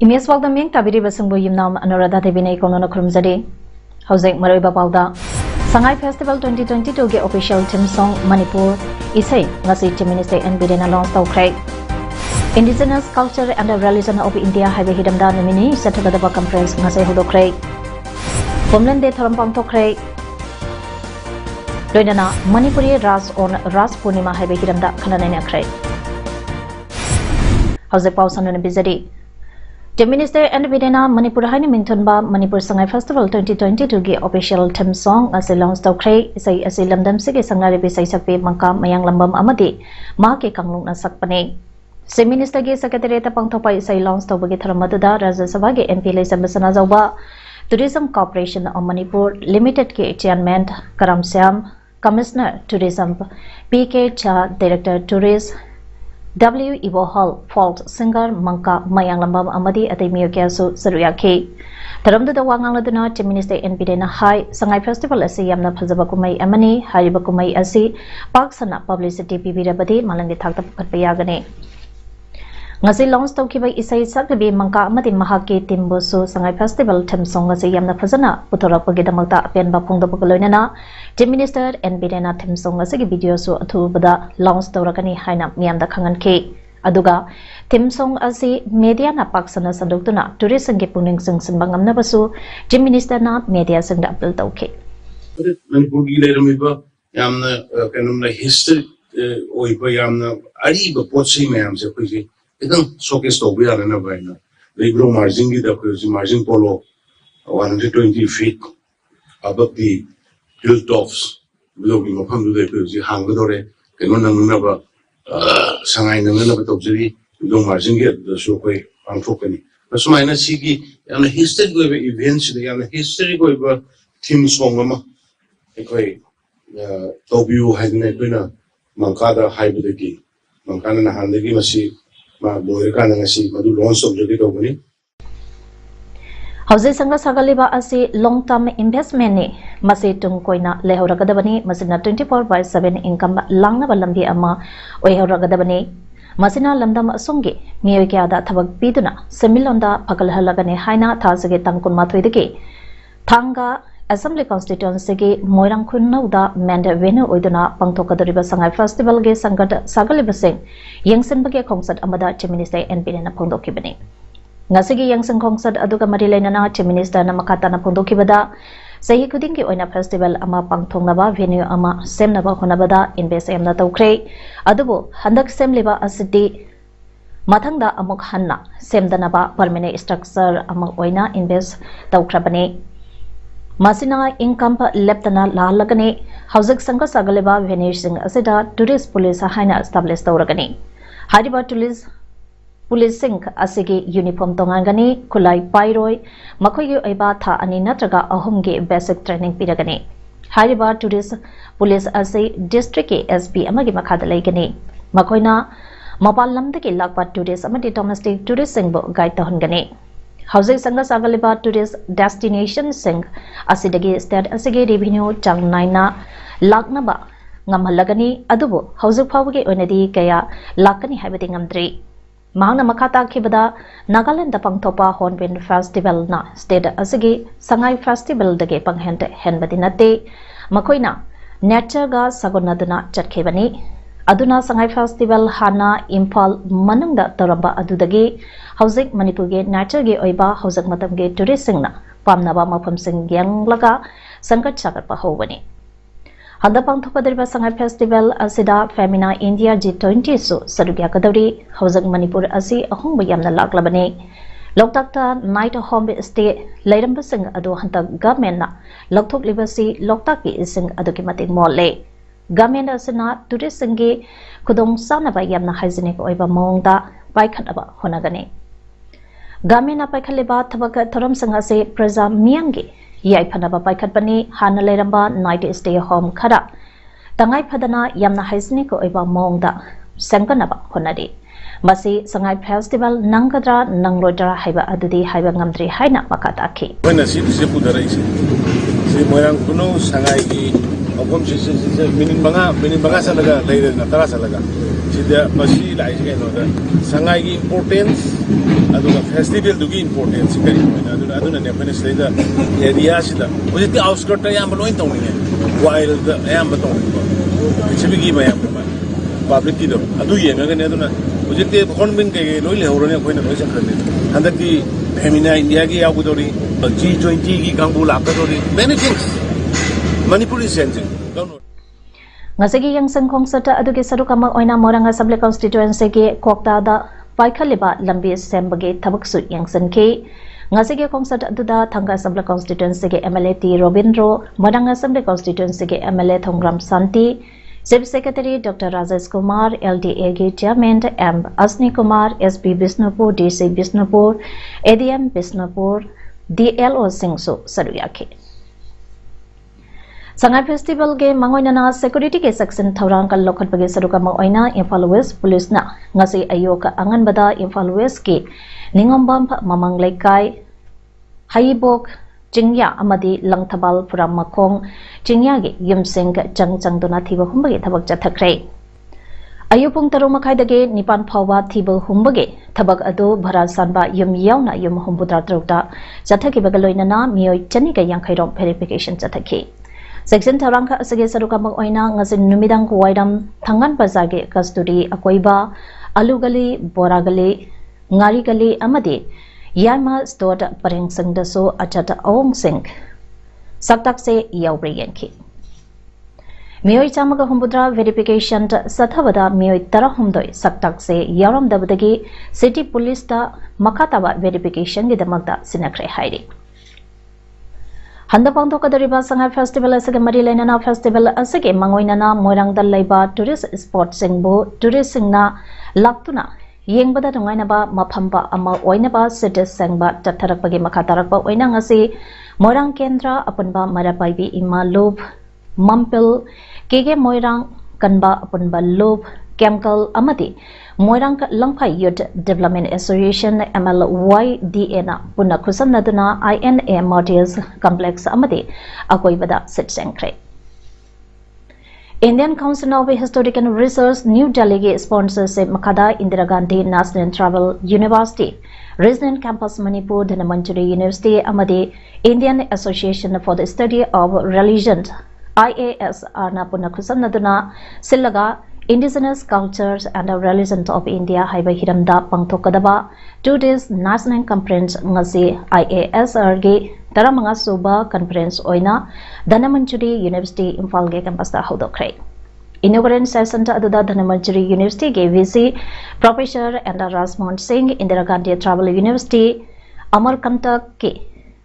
Imes Waldam Yang Tabiri Basungbu Yimnam Anuradha Devine Konono Krumzadi Housing Maroi Babauda Sangai Festival 2022 ge official theme song Manipur Isai Ngasi Chief Minister and Bidena launch Tokrai Indigenous Culture and Religion of India Highway Hidamda Nomini Satagada Conference Ngasi Hudokrai Homeland Day Tharampang Tokrai Loinana Manipuri Ras on Ras Purnima Highway Hidamda Kananania Krai Housing Pausan and Bizadi Chief Minister and Bidena Manipur Haini Mintunba Manipur Sangai Festival 2022 ge official theme song ase launch tawkhrei isai ase lamdam sige sangnari bisai sakpe mangka mayang lambam amadi ma ke kanglung na sakpane Chief Minister ge secretariat pangthopa isai launch tawbagi tharamadada Rajya Sabha ge MP Laisam Sana Jawba Tourism Corporation of Manipur Limited ke chairman Karam Syam Commissioner Tourism PK Cha Director Tourist W. Ivo Hall, Fault Singer, Manka, Mayang Lambam Amadi, Atemio Kiasu, Saruyaki. Taramdu the Wangaladuna, Chief Minister and Bidena High, Sangai Festival Asi Yamna Pazabakumai Amani, Haribakumai Asi, Paksana Publicity Pibirabadi, Malangi Takta Payagane. Ngasi launch Tokiba Isai Sakabi, Manka Amadi Mahaki, Timbosu, Sangai Festival, Tem Song Asi Yamna Pazana, Putora Pagidamata, Pen Bapung the Pukulonana, Chief Minister and Bidena Tim Song Asigi video so atu bada launch Torakani Haina Miam the Kangan K. Aduga Tim Song Asi Media na Paksana Sanduktuna, Tourism Gipuning Sing Simbangam Nabasu, Chief Minister na Media Sing Dapil Tauke. Manipuri Leramiba Yamna Kanumna history Oiba Yamna Ariba Potsi Mam Sepisi, Idan Sokes Tobia and Navaina. They grow margin the margin polo 120 feet above the hilltops. Looking upon the Hangadore, Kanunaba Sangai Nanaba Topsiri, don't margin get the Sokwe Antokani. But so I see and the history events, the history of Tim Songama, Equa Tobu had Nepina, Mankada Hybridiki, Mankana Handagi Masi, Boykan and Asi, Madu Lons of the company. Housing Sanga Sagaliba Asi long term investment ni Masi Tungkoina Lehoragadabani, Masina 24/7 income Langna Balambi Ama, Oehoragadabani, Masina Landam Sungi, Miokiada Tabak Biduna, Semilonda Pakalhalagane Haina, Tasage Tankun Matwidiki, Tanga, Assembly Constituency, Moirang Kunauda, Manda Venu Uduna, Pangtokadriba Sangai Festival Ge Sangat Sagalibasing, Yangsen Bage Kongsat Amada, Chief Minister and Bidena Pondokibani. Ngasigi yang sengkongsad aduga marilena na Chief Minister na makata na pundokibada sahi kudingi oina festival ama pangthongnaba venue ama semnaba honabada invest amna tawkhrei adubu handak semliba asidi mathangda amuk hanna semdanaba permanent structure ama oina invest tawkhrabani masina income leptana lahalagani housing sangha sagaliba venue sing asida tourist police haina establish tawragani hariba Police Sink Asigi uniform Tongangani, Kulai Pairoi, Makoyu Eba Tha Ani Natraga Ahumge basic training Piragani. Hariba Tourist Police Asi District SP Amagi Makadalegani. Makoina Mapalam the Lakpa Tourist Amadi Domestic Tourist Singbo Guide Tahungani. Housing Sanga Sagaliba Tourist Destination Sing Asidagi State Asigi Revenue Chang Naina Laknaba Ngamalagani Adubu Housing Pawagi Onadi Kaya Lakani Habiting Amdri. Mahangna makata kibada Nagaland pangtopa Hornbill Festival na state asigi Sangai Festival dage panghente henbadinate makoina nature ga sagonaduna chatkebani aduna Sangai Festival hana Impal manungda taramba adudagi housing Manipur ge nature ge oiba housing matam ge tourism na pamnaba mafam sing yang laga sangat sagar pa hobani Handapang Thopadriba Sangai Festival Asida Femina India G20 so Sadugya Kadari Housing Manipur Asi Ahong Bayamna Laklabani Loktakta Night Home Stay Lairamba Sing Ado Hanta Government na Loktok Libasi Loktaki Ising Adukimati Mole Government asina tourist singi kudong sana ba yamna hygienic oiba mongda paikhataba honagani. Government na paikhaliba thabak thoram sanga se praja miyangi yai phanaba paikhatbani hana leramba night stay home khara tangai phadana yamna hygienic oiba mongda sanganaba honari. Masi sangai festival nangadra nanglodra haiba adudi haiba ngamdri haina makataki. When si pudarai si moyang kuno sangai ki akom si minin banga salaga later na tara salaga sida masi lai si no da sangai ki importance aduna festival dugi importance kari aduna ne apne sida area sida ojiti outskirt ya amlo in tawni while the am batong chibigi mayam public ki do adu yenga ne aduna ojiti konbin ke loi le horone koina loi sakhane handaki femina india ki yagudori G20 ki kangbu lakadori many things Manipur is changing. Ngasagi yang sengkong sata adugi sarukama oina morang assembly constituency ki kokta da paikhaliba lambi sembagi thabaksu yang senki ngasagi kong sata aduda thanga assembly constituency ki MLA T Robindro morang assembly constituency ki MLA Thongram Santi Chief Secretary Dr. Rajesh Kumar LDA ki Chairman M Asni Kumar SP Bisnupur DC Bisnupur ADM Bisnupur DLO Singsu saruyaki Sangai festival ke mangoina security ke section thorang kal lokhat bage saruka mangoina Imphal West police na ngasi ayoka angan bada Imphal West ke ningombam mamang laikai haibok jingya amadi langthabal puram makong jingya ge yumseng chang dona thiba humbage thabak chathakre ayupung taru makai dage nipan phawa thiba humbage thabak adu bhara sanba yum yauna yum humbudra trukta chathaki bagaloina na miyoi chani ga yang khairom verification chathaki Section Tarangka asage saruka oina ngasin numidang kuwairam thangan bazage kasturi akoiba alugali boragali ngarigali amadi yama store pareng singdaso achata ong sing saktak se yawbre yanki Miyoi chamaga humbudra verification sathavada miyoi tarahumdoi saktak se yaram dabadagi city police ta makataba verification gidamakta sinakre hairi Handa pangto kadariba sangai festival asage mari lainana festival asage mangoinana moirang dal laiba tourist spot singbu tourist singna laktuna yengbada dungaina ba maphamba ama oinaba city sangba tatharakpagi makatarakba oina ngasi moirang kendra apunba marapaibi ima lob mampil kege moirang kanba apunba lob chemical amati moirang langphai youth development association MLYDA na punna khusamnaduna INA Mortius complex amati akoibada sitsenkre Indian Council of Historic and Research New Delhi sponsorship makada Indira Gandhi National Travel University Resident Campus Manipur Dhanamanjari University amadi Indian Association for the Study of Religion IASR na punna khusamnaduna sillaga Indigenous Cultures and Religions of India haiba hiramda pangthokadaba 2 days national conference ngasi IASR ge taramanga suba conference oina Dhanamanjari University Imphal ge campus da hodokre Inaugural session ta aduda Dhanamanjari University ge VC Professor and Rasmond Singh Indira Gandhi Travel University Amarkantak ke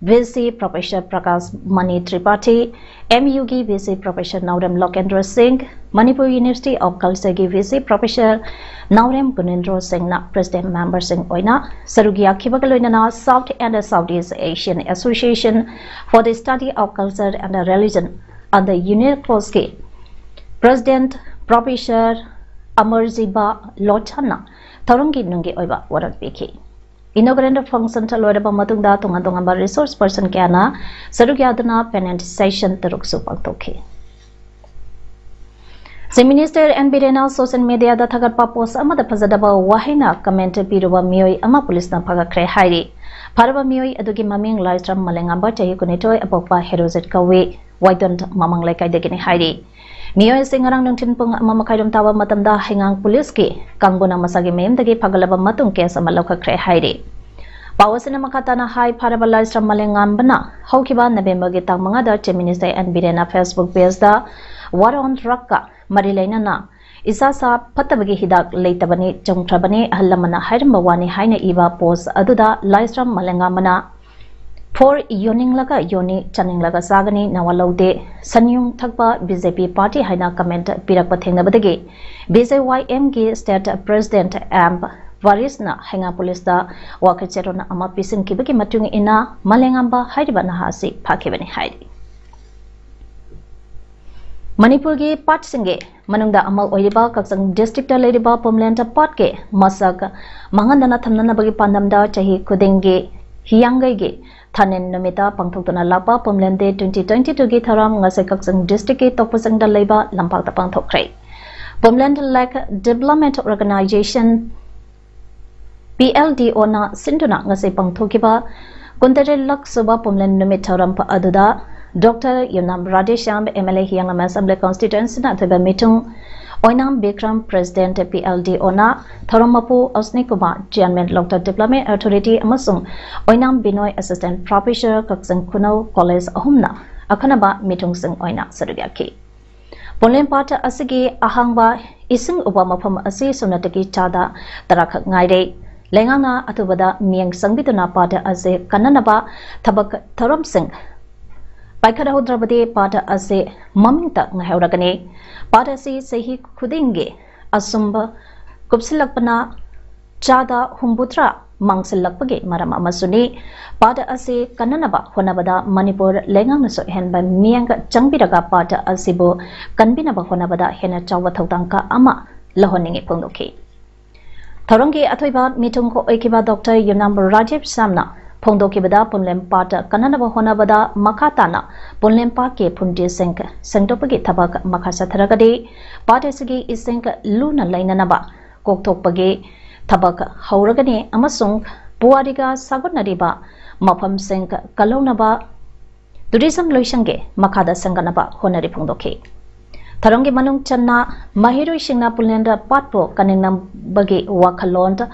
VC Professor Prakash Mani Tripathi MUG VC Professor Naurem Lokendra Singh Manipur University of Culture VC Professor Naurem Gunendra Singh na President Member Singh Oina Sarugia Kibagaloina South and Southeast Asian Association for the Study of Culture and Religion under UNESCO President Professor Amarjiba Lochana Tarangi Nungi Oiba Warak Biki Inaugural function taloraba matungda tonga resource person kyana sarugyaduna penant session taruksu pangtokhi Minister and Birena social media da thagatpa post amada phajadaba wahina comment piruba miyoi ama police na phagakre hairi pharaba miyoi adugi maming laitram malengamba chahi kunitoi apokpa herozet kawe waidont mamang laikai degini hairi Miyoi singarang nungtin pung mamakairum tawa matamda hingang police ki kangbuna masagi memdagi pagalaba matung kes amalokakre hairi Pawasina makatana hai parabala isram malengambana haukiba November gi tangmanga da Chief Minister and Birena Facebook page da war on rakka marilaina na isa sa patabagi hidak leitabani chongtrabani hallamana hairamba wani haina iba post aduda laisram malengambana for yoninglaka yoni chaninglaga sagani nawalaude sanyung thakpa BJP party haina comment pirakpa thengnabadagi BJYM gi state president amp Varisna henga police da wakacherona ama pisin kibagi matung ina malengamba haidiba nahasi phakibani haidi Manipur gi part singe manungda amal oiriba kaksang district da leriba pomlenta part ke masak mangandana thamnana bagi pandamda chahi khudengge hiyangai ge Thanen Namita Pangthokna Lapa Pomlende 2022 gi tharam ngasai kaksang district ke tokpasang da leiba lampak ta pangthokrai Pomland Lake Development Organization PLDO na sinduna ngasai pangthokiba Kuntare Lak Suba Pomland Namit tharam pa aduda Dr. Yunam Radesham MLA Hiyangam Assembly Constituency na theba mitung Oinam Bikram President PLDO na Thoramapu Osnikuma Chairman Local Development Authority amasung Oinam Binoy Assistant Professor Kaksang Kunau College ahumna akhanaba mitung sing oina sarugyaki Ponlen Pata asigi ahangba ising uba mafam asi sunataki chada tarakhak ngaire lengana atubada miang sangbiduna pata ase kananaba thabak thoram sing Paikada Hudrabadi Pata Ase Mamingta Ngahauragani Pata Si Sehi Kudinge Asumba Kupsilakpana Chada Humbutra Mangsilakpagi Marama Masuni Pata Ase Kananaba Honabada Manipur Lengang Naso Henba Mianga Changbiraga Pata Asibo Kanbinaba Honabada Hena Chawa Thautanka Ama Lahoningi Pundoki Tharongi Atoiba Mitungo Oikiba Dr. Yunam Rajiv Samna Pongdokibada Punlem Pata Kananaba Honabada Makatana Punlem Pake Punti Sink Sengtopagi Tabak Makasataragadi Patasigi Isink Luna Lainanaba Koktopagi Tabak Hauragani Amasung Puariga Sagunariba Mapam Sink Kalonaba Tourism Loishange Makada Sanganaba Honari Pongdoki Tarongi Manung Channa Mahiru Shingna Punlenda Patpo Kaninam Bagi Wakalonda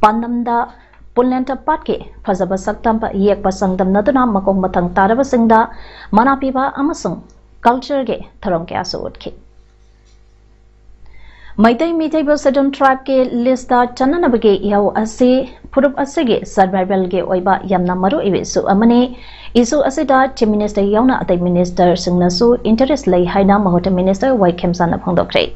Pandamda Punlenta Patke Fazaba Saktampa Yek Pasangdam Naduna Makong Matang Taraba Singda Manapiba Amasung Culture Ge Tarongke Asudki Maitai Mitable Sedon Tribe Ke Lista Chananabage Yao Ase Purup Asege Survival Ge Oiba Yamna Maru Ivisu Amane Isu Asida Chief Minister Yauna Atai Minister Singnasu Interest Lay Haina Mahota Minister Waikemsana Pongdokre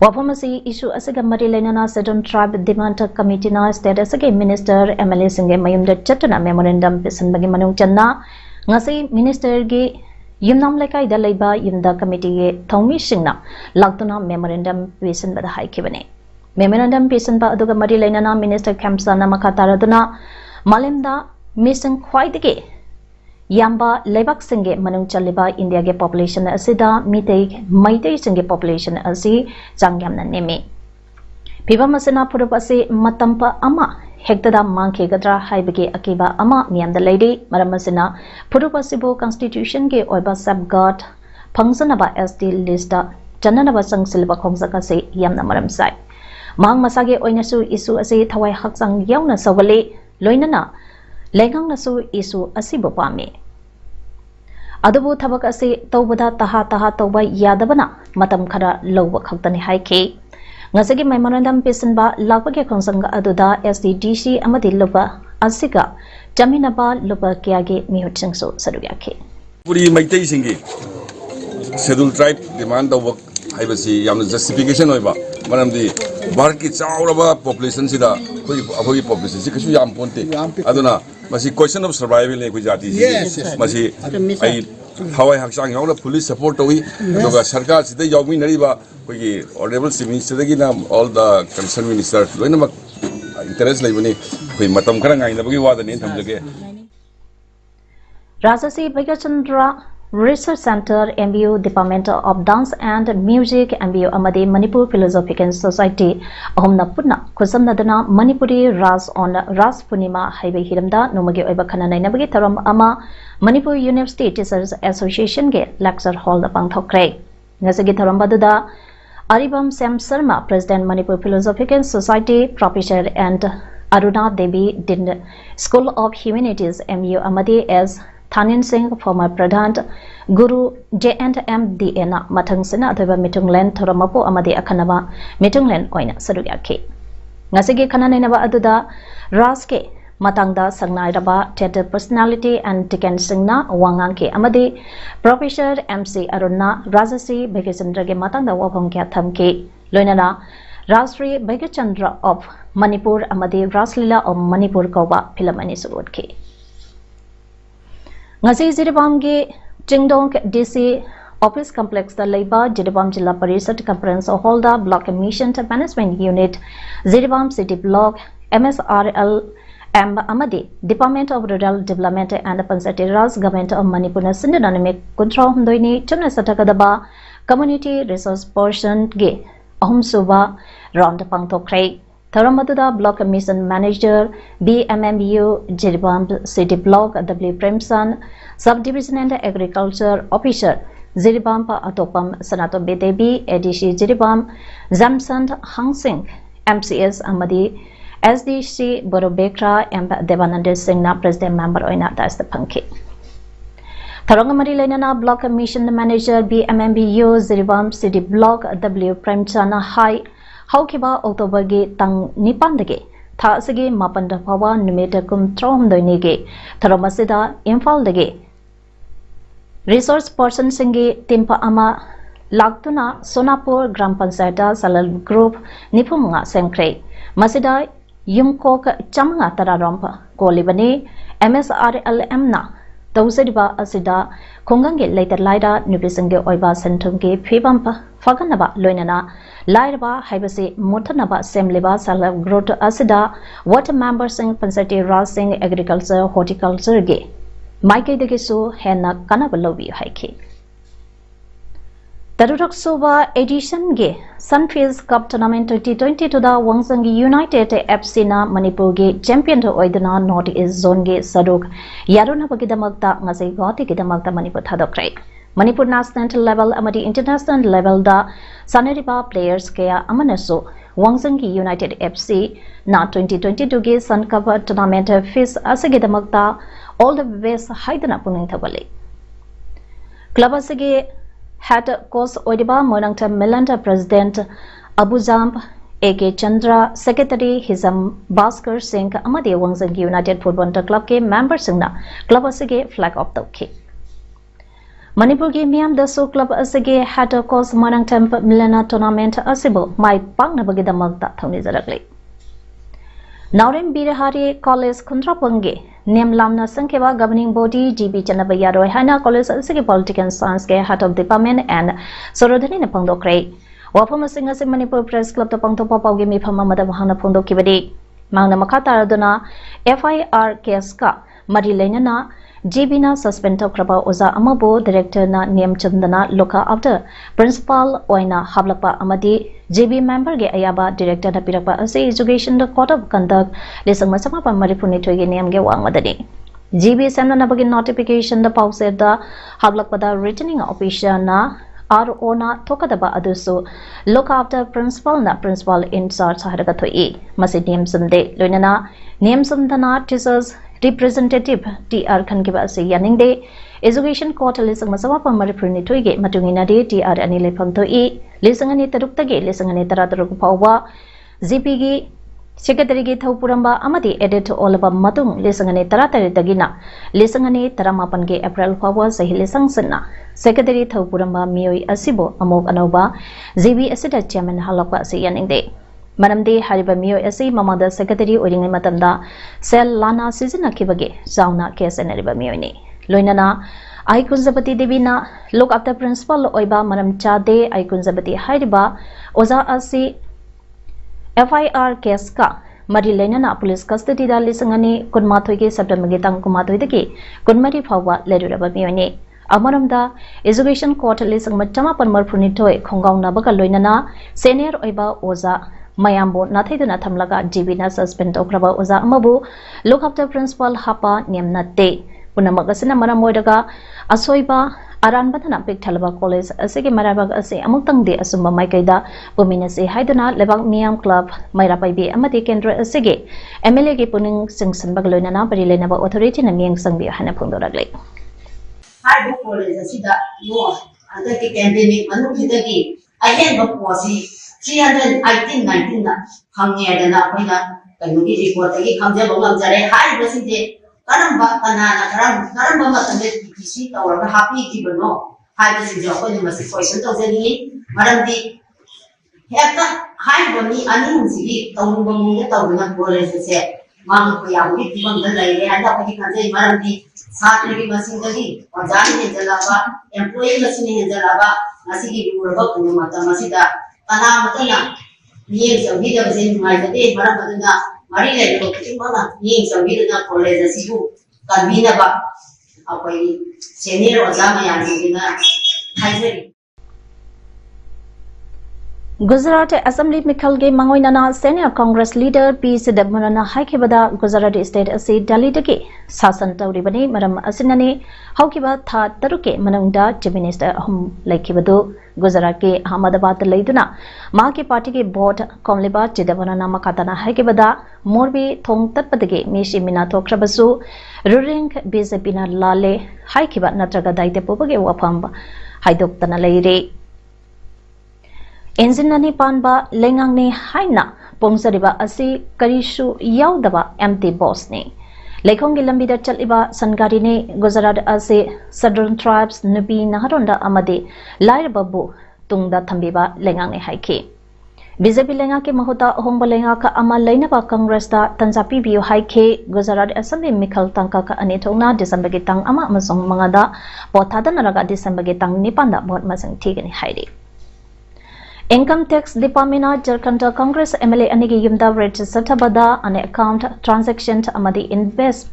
Wapamasi issue Asega Marilena Sedon Tribe Demand Committee na Status again Minister MLA Singe Mayumda Chatuna Memorandum Pisan Bagi Manung Channa Ngasi Minister Ge Yumnam Lekai Dalaiba Yumda Committee Ge Thomi Singna Laktuna Memorandum Pisan Bada Haikibane Memorandum Pisan Ba Aduga Marilena Minister Kamsana Makataraduna Malemda Mission Khwaidege Yamba Lebak Singe Manung Chaliba India ge population asida Mitei Maitai Singe population asi Changyamna Neme Piba Masana Purupasi Matampa Ama Hektada Manke Gadra Haibage Akiba Ama Mianda Lady Maramasina Purupasibo Constitution ge Oiba Safeguard Pangsanaba SD Lista Jananaba Sang Silba Kongsakase Yamna Maramsai Mang Masage Oinasu Isu Ase Thawai Haksang Yauna Sawale Loinana Lengang Nasu Isu Asibo Pame Adubu Tabak Ase Tobada Taha Toba Yadabana Matam Kara Lowa Kaktani Haike Ngasagi Memorandum Pisanba Lakpake Kongsanga Aduda SDDC Amadi Lupa Asiga Jaminaba Lupa Kiage Mihutchingso Sarugyake Puri Maitai Singi Schedule Tribe Demand of Work Hibasi Yam Justification Oiba Manamdi Barki Chauraba Population Sida Hui Population Sikasu Yam Ponte Aduna Masi question of survival in Gujarati Masi I how I have sang all the police support we Sarkar Sida Yomi Nariba Honorable Minister all the concerned ministers interest like when we Matam Karanga in the Bagi Wada in Tamjake Rajasi Bhagachandra Research Center MBU Department of Dance and Music MBU Amadi Manipur Philosophical Society Ahomna Puna Kusamnadana Manipuri Ras on Ras Punima Highway Hiramda Nomagi Oiba Kananai Nabagi Taram Ama Manipur University Teachers Association Ge Lecture Hall the Pangthokre Nasagi Tarambadada Aribam Sam Sarma President Manipur Philosophical Society Professor and Aruna Devi Din School of Humanities MU Amadi as Thanin Singh, former Pradhan, Guru J&M na Matang Sina Adaba Mitunglen Toramapo Amadi Akanaba Mitunglen Oina Sarugyake. Ngasigi Kananaba Aduda Raske matangda sangnai theatre personality and Tiken Singna wangang ke amadi Professor MC Aruna Rajasi Bhagachandra ge matangda wabham kya thamke loinana Rashtriya Bhagachandra of Manipur amadi Raslila of Manipur koba philamani sugot ke ngasi Jiribam ge Jingdong DC Office Complex da Laiba Jiribam Jilla Parisad Conference Hall da Block Mission Management Unit Jiribam City Block MSRL Amadi Department of Rural Development and Pansati Raj Government of Manipur Sindhanamic Control Doini Chumna Satakadaba Community Resource Portion Ge Ahum Suba Round Pangtokray Tharamatuda Block Mission Manager BMMU Jiribam City Block W Premsan Subdivision and Agriculture Officer Jiribam Pa Atopam Sanato BDB ADC Jiribam Zamsand Hangsing MCS Amadi SDC Borobekra and Devanand Singh na President Member Oina das the Punky. Tarongamari Lenana Block Mission Manager BMMBU Jiribam City Block W Premchana High Haukiba Octobergi Tang Nipandage Tasagi Mapanda Pawa Numetakum Trom Doinige Taromasida Infaldage Resource Person Singi Timpa Ama Laktuna Sonapur Gram Pansata Salal Group Nipumunga Semkre Masida Yumkok Chamanga Tararompa Kolibani MSRLM na Tausediba Asida Kongangi later Lida Nubisange Oiba Sentungi Pibampa Faganaba Loinana Lairaba Hibasi Mutanaba Semliba Salal Grot Asida Water Member Sing Pansati Rasing Agriculture Horticulture Ge Maike de Gisu Hena Kanabalobi Haiki Tarurak Suba Edition Ge Sunfields Cup Tournament 2020 to the Wangsangi United FC na Manipur Ge Champion to Oidana North East Zone Ge Saduk Yaruna Bagidamakta Ngasai Goti Gidamakta Manipur Thadokrai Manipur national level amadi international level da Saneriba players kaya amanaso Wangsangi United FC na 2022 Ge Sun Cup Tournament fees asagidamakta all the best haidana puning thabale Club asage had course Odiba Monangta Melanta President Abu Zamp A.K. Chandra Secretary Hizam Bhaskar Singh Amadi Wangsangi United Football Club ke member singna club asage flag of the ke Manipur ge Miam Daso Club asage had course Monangta Melana Tournament asibo mai pangna bagidamagta thoni jarakle Naurem Birahari College Kuntrapange Name Lamna Sankeva Governing Body GB Chanabayaro Hana College Asigi Political Science Ke Head of Department and Sorodani Pangdokre Wapama Singers in Manipur Press Club to Pangto Papa Gimi Pama Madamahana Pundo Kibadi Magna Makata Adona FIR Keska Marilenana GB na suspend Kraba Oza Amabo Director na Niem Chandana Loka after Principal Oina Hablapa Amadi GB member ge Ayaba Director na Pirapa Ase Education the Court of Conduct Lesang Masama pa Maripuni Toge Niem ge Wang Madani GB send na bagin notification the pau said the Hablapa the returning officer na RO na Tokadaba Adusu look after principal na principal in charge Haragatoi Masi Niem Sumde Lunana Niem Sumdana teachers representative TR Kangiba say Yaningde Education Court Lisang Masama Maripuni Twige Matungina de TR Anile Pantoi Lisangani Taruktage Lisangani Tarataruk Pawa ZPG Secretary Thapuramba Amadi edit all about Matung Lisangani Taratari Tagina Lisangani Taramapange April Pawa Sahilisang Sana Secretary Thapuramba Mioi Asibo Amok Anoba ZB Asita Chairman Halapa say Yaningde Madam De Hariba Mio Esi Mamada Secretary Uring Matanda Sel Lana Sizina Kibage Sauna Kes and Riba Mioni Loinana Aikunzabati Devina look after principal Oiba Madam Chade Aikunzabati Hariba Oza Asi FIR Keska Marilenana Police Custody da Lisangani Kunmatoge Sabdamagetang Kumatoi Kunmari Pawa Leduraba Mioni Amaramda Education Court Lisang Matama Panmar Punitoy Kongong Nabaga Loinana Senior Oiba Oza Mayambo Nathidana Tamlaga Jibina suspend Okraba Oza Amabu look after principal Hapa Niamnate Punamagasina Maramodaga Asoiba Aran Batana Big Talaba College Asigi Marabag Ase Amutang de Asuma Maikaida Buminase Haidana Lebang Miam Club Mairapai Amati Kendra Asigi MLA Puning Singson Bagalona Barilenaba Authority and Yang Sangbi Hanapundoragle. I book college Asida more and the pandemic Manukitagi I had book was 318-19 Hangyadana ꯀꯩꯅꯣꯒꯤ ꯔꯤꯄꯣꯔꯠꯇꯒꯤ ꯈꯪꯖꯕ ꯉꯝꯖꯔꯦ ꯍꯥꯏꯔꯤꯕꯁꯤꯡꯁꯦ ꯀꯔꯝꯕ ꯀꯅꯥꯅ ꯀꯔꯝꯕ ꯃꯇꯝꯗ ꯄꯤꯁꯤ ꯇꯧꯔꯒ ꯍꯥꯞꯄꯤꯈꯤꯕꯅꯣ ꯍꯥꯏꯕꯁꯤꯡꯁꯦ ꯑꯩꯈꯣꯏꯅ ꯃꯁꯤ question ꯇꯧꯖꯅꯤꯡꯉꯤ ꯃꯔꯝꯗꯤ ꯍꯦꯛꯇ ꯍꯥꯏꯔꯤꯕ ꯃꯤ ꯑꯅꯤꯁꯤꯒꯤ ꯇꯧꯅꯤꯡꯕ ꯃꯑꯣꯡꯗ ꯇꯧꯗꯨꯅ ꯀꯣꯂꯦꯖꯁꯦ ꯃꯥꯡꯕ ꯌꯥꯕꯒꯤ ꯐꯤꯕꯝꯗ ꯂꯩꯔꯦ ꯍꯥꯏꯅ ꯑꯩꯈꯣꯏꯗꯤ ꯈꯟꯖꯩ ꯃꯔꯝꯗꯤ ꯁꯥꯇ꯭ꯔꯒꯤ ꯃꯁꯤꯡꯗꯒꯤ ꯑꯣꯖꯥꯅ ꯍꯦꯟꯖꯜꯂꯛꯑꯕ ꯑꯦꯝꯄ꯭ꯂꯣꯌꯤ ꯃꯁꯤꯡꯅ ꯍꯦꯟꯖꯜꯂꯛꯑꯕ ꯉꯁꯤꯒꯤ ꯂꯨꯔꯕ ꯈꯨꯟꯅ ꯃꯇꯝ ꯑꯁꯤꯗ ꯀꯅꯥꯃꯠꯇꯅ ꯃꯤꯠꯌꯦꯡ ꯆꯪꯕꯤꯗꯕꯁꯦ ꯅꯨꯡꯉꯥꯏꯖꯗꯦ ꯃꯔꯝ ꯑꯗꯨꯅ ꯃꯔꯤ ꯂꯩꯅꯕ ꯈꯨꯗꯤꯡꯃꯛꯅ ꯃꯤꯠꯌꯦꯡ ꯆꯪꯕꯤꯗꯨꯅ ꯀꯣꯂꯦꯖ ꯑꯁꯤꯕꯨ ꯀꯟꯕꯤꯅꯕ ꯑꯩꯈꯣꯏ ꯁꯦꯅꯤꯌꯔ ꯑꯣꯖꯥ ꯃꯌꯥꯝꯁꯤꯡꯁꯤꯅ ꯍꯥꯏꯖꯔꯤ Gujarat Assembly Mikhalge Mangoinana Senior Congress Leader P. Sidamurana Haikibada Gujarat State Asi Dalidagi Sasan Tauribani Maram Asinani Haukiba Tha Taruke Manungda Chief Minister Ahum Laikibadu Gujarat ke Ahmedabad Laiduna Maki Party ke board Komliba Chidamurana Makatana Haikibada Morbi Thong Tatpadagi Mishi Minato Krabasu Ruring BJP na Lale Haikiba Natraga Daite Pupage Wapam Haidoktana Leire Enzinani Panba Lengang Haina Pongsariba Asi Karishu Yaudaba empty boss ni Lekong Lambida Chaliba Sangarine Gujarat Asi Southern Tribes Nubi Naharonda Amadi Lair Babu Tungda Tambiba Lengang Haiki BJP Lenga ke Mahuta Homba Lenga ka Ama Lainaba Congress da Tanzapi Bio Haike Gujarat Assembly Mikhal Tangka ka Anitona December Gitang Ama Masong Mangada Potada Naraga December Gitang Nipanda Bot Masang Tigani Haidi Income Tax Department Jharkhand Congress MLA Anigi Yumda Register Tabada an account transaction Amadi invest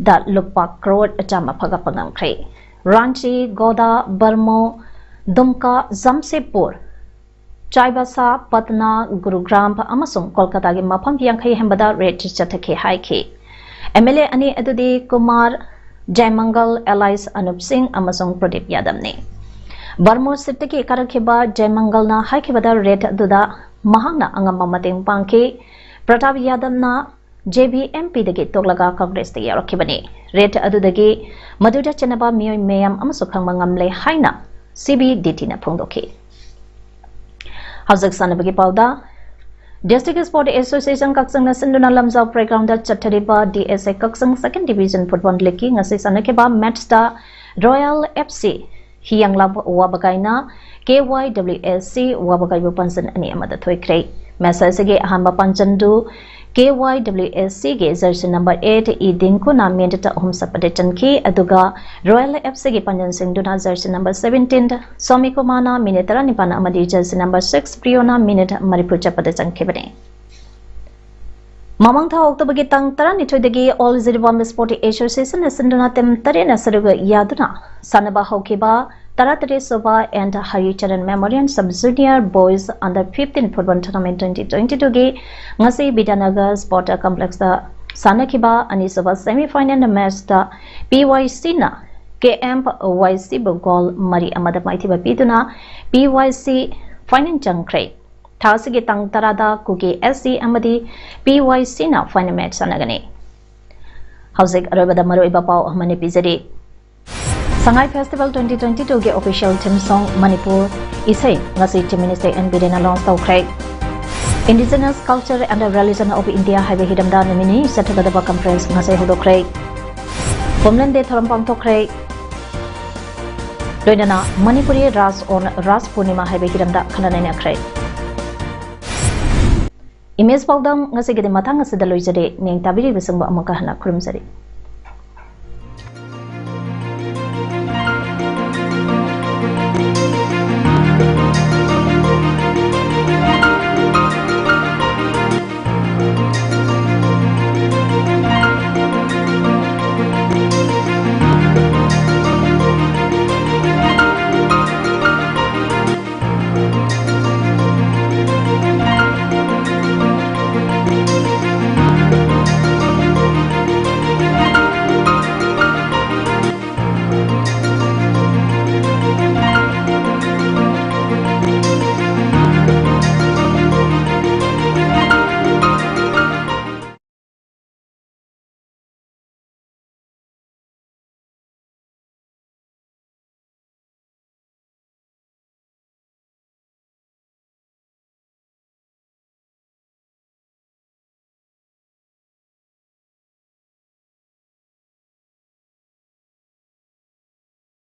that Lupa crore Jama Pagapangam Kre Ranchi, Goda, Burmo, Dumka, Zamsepur, Chaibasa, Patna, Gurugram, Amasung, Kolkata Mapam Yankai Hembada Register Take Haiki MLA Ani Adudi Kumar Jaimangal Allies Anup Singh Amasung Pradip Yadamni Barmo Sitiki Karakiba Jaimangalna Haikibada Red Duda Mahana Angamba Mating Panki Pratap Yadamna JBMP Dagi Toglaga Congress the Yarakibani Red Adudagi Maduda Chenaba Mio Mayam Amasukang Mangamle Haina CBDT na Pundoki Hazak Sanabagi Pauda District Sport Association Kaksang Sinduna Lamza Playground Chatariba DSA Kaksang Second Division Football League Ngasi Sanakiba Matchda Royal FC Hiyang Lab Wabagaina KYWSC Wabagai Pansan Ani Amada Thoikre Message Hamba Panchandu KYWSC ge jersey number 8 Idinku na Mendata Home Sapaditan ki Aduga Royal FC ge Panjan Singh Duna jersey number 17 Somikumana Minitara Nipana Amadi jersey number 6 Priona Minute Maripu Chapaditan Kibane Mamang Tha October Gitang Tarani Chodegi All Ziribam Sport Association Sinduna Tem Tarena Saruga Yaduna Sanaba Hokiba Taratari Soba and Haricharan Memorial Sub Junior Boys Under 15 Football Tournament 2022 Gi Ngasi Bidanagar Sport Complex da Sanakiba Anisoba Semi Final Match da PYC na KM YC Bogol Mari Amada Maitiba Piduna PYC Final Jankre Tausigi Tang Tarada Kuki SC Amadi PYC na Final Match Sanagani Hauzik Arabada Maru Ibapau Mani Pizadi Sangai Festival 2022 ge official theme song Manipur Isai Ngasi Chief Minister and Bidena launch Tawkrai Indigenous Culture and Religion of India Highway Hidamda Namini Satagada Conference Ngasi Hodokrai Homeland Day Tharampang Tokrai Loinana Manipuri Ras on Ras Purnima Highway Hidamda Khananani Akrai Image Paudam Ngasi Gede Matang Ngasi Daloijade Ning Tabiri Bisangba Amaka Hana Kurumsari